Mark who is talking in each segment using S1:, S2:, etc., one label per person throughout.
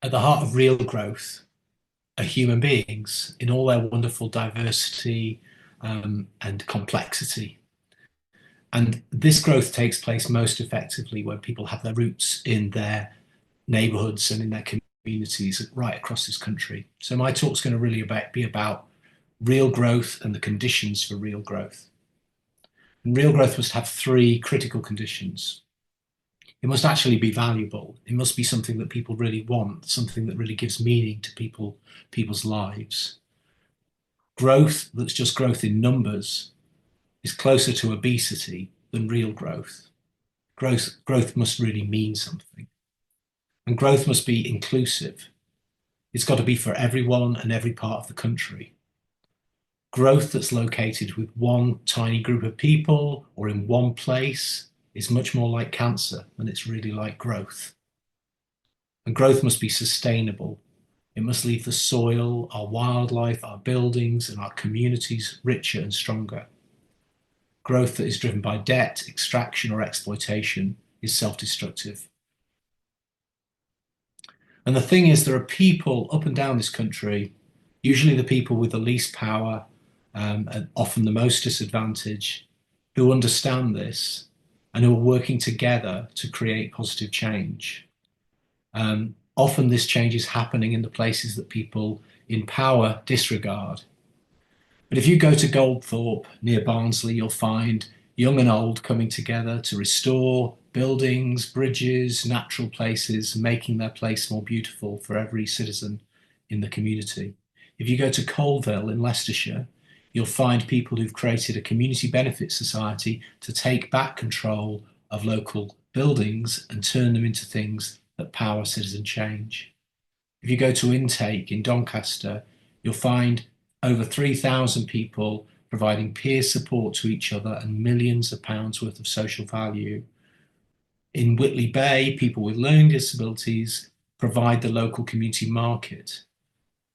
S1: At the heart of real growth are human beings in all their wonderful diversity and complexity. And this growth takes place most effectively when people have their roots in their neighbourhoods and in their communities right across this country. So my talk's going to really be about real growth and the conditions for real growth. And real growth must have three critical conditions. It must actually be valuable. It must be something that people really want, something that really gives meaning to people's lives. Growth that's just growth in numbers is closer to obesity than real growth. Growth must really mean something. And growth must be inclusive. It's got to be for everyone and every part of the country. Growth that's located with one tiny group of people or in one place is much more like cancer than it's really like growth. And growth must be sustainable. It must leave the soil, our wildlife, our buildings, and our communities richer and stronger. Growth that is driven by debt, extraction, or exploitation is self-destructive. And the thing is, there are people up and down this country, usually the people with the least power, and often the most disadvantaged, who understand this and who are working together to create positive change. Often this change is happening in the places that people in power disregard. But if you go to Goldthorpe near Barnsley, you'll find young and old coming together to restore buildings, bridges, natural places, making their place more beautiful for every citizen in the community. If you go to Colville in Leicestershire, you'll find people who've created a community benefit society to take back control of local buildings and turn them into things that power citizen change. If you go to Intake in Doncaster, you'll find over 3,000 people providing peer support to each other and millions of pounds worth of social value. In Whitley Bay, people with learning disabilities provide the local community market.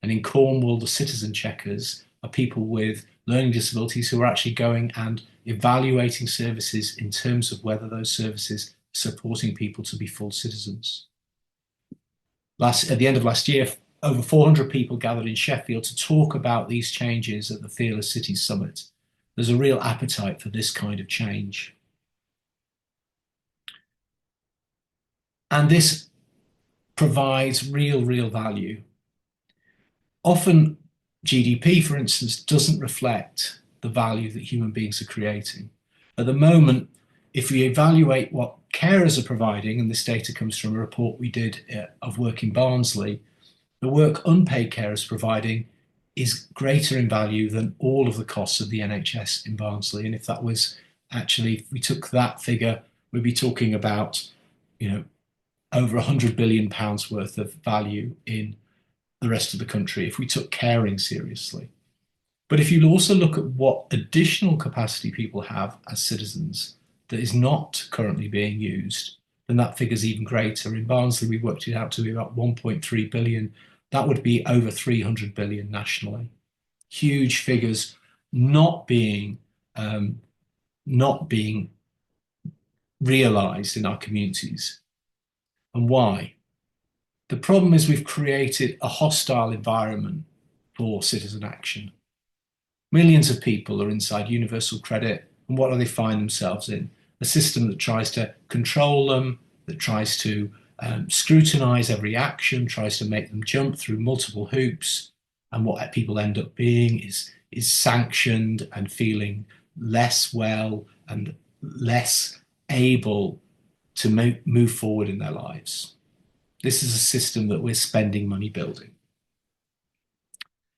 S1: And in Cornwall, the citizen checkers are people with learning disabilities who are actually going and evaluating services in terms of whether those services are supporting people to be full citizens. At the end of last year, over 400 people gathered in Sheffield to talk about these changes at the Fearless Cities Summit. There's a real appetite for this kind of change. And this provides real value. Often GDP, for instance, doesn't reflect the value that human beings are creating. At the moment, if we evaluate what carers are providing, and this data comes from a report we did of work in Barnsley, the work unpaid carers providing is greater in value than all of the costs of the NHS in Barnsley. And if that was actually, if we took that figure, we'd be talking about, over £100 billion worth of value in the rest of the country if we took caring seriously. But if you also look at what additional capacity people have as citizens that is not currently being used, then that figure is even greater. In Barnsley, we worked it out to be about 1.3 billion. That would be over 300 billion nationally. Huge figures not being realised in our communities. And why? The problem is we've created a hostile environment for citizen action. Millions of people are inside universal credit, and what do they find themselves in? A system that tries to control them, that tries to scrutinise every action, tries to make them jump through multiple hoops, and what people end up being is sanctioned and feeling less well and less able to move forward in their lives. This is a system that we're spending money building.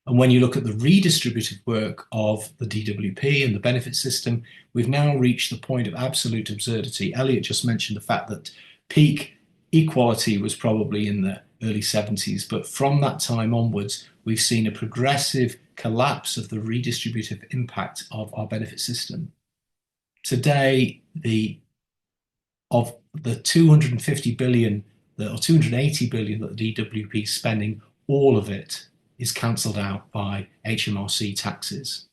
S1: And when you look at the redistributive work of the DWP and the benefit system, we've now reached the point of absolute absurdity. Elliot just mentioned the fact that peak equality was probably in the early 70s, but from that time onwards, we've seen a progressive collapse of the redistributive impact of our benefit system. Today, of the 250 billion or 280 billion that the DWP is spending, all of it is cancelled out by HMRC taxes.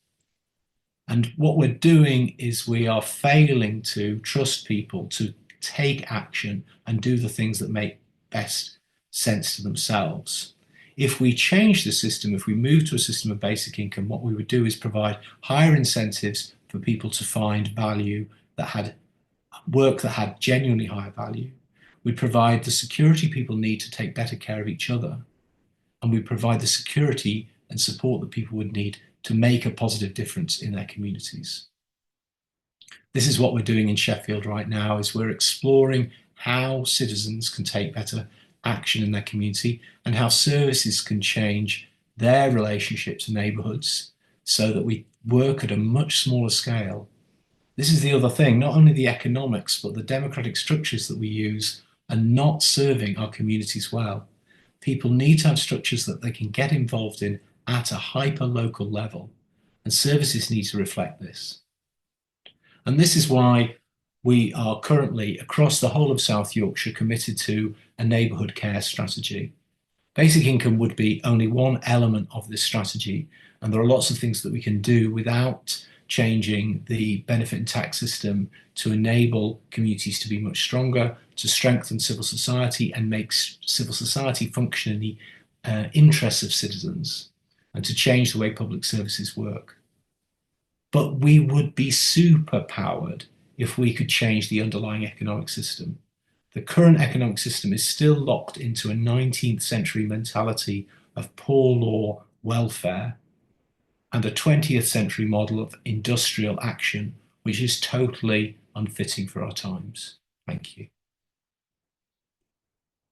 S1: And what we're doing is we are failing to trust people to take action and do the things that make best sense to themselves. If we change the system, if we move to a system of basic income, what we would do is provide higher incentives for people to find value that had work that had genuinely higher value. We'd provide the security people need to take better care of each other. And we provide the security and support that people would need to make a positive difference in their communities. This is what we're doing in Sheffield right now, is we're exploring how citizens can take better action in their community and how services can change their relationship to neighbourhoods so that we work at a much smaller scale. This is the other thing, not only the economics, but the democratic structures that we use are not serving our communities well. People need to have structures that they can get involved in at a hyper-local level, and services need to reflect this. And this is why we are currently, across the whole of South Yorkshire, committed to a neighbourhood care strategy. Basic income would be only one element of this strategy, and there are lots of things that we can do without changing the benefit and tax system to enable communities to be much stronger, to strengthen civil society and make civil society function in the interests of citizens, and to change the way public services work. But we would be super powered if we could change the underlying economic system. The current economic system is still locked into a 19th century mentality of poor law welfare and a 20th century model of industrial action, which is totally unfitting for our times. Thank you.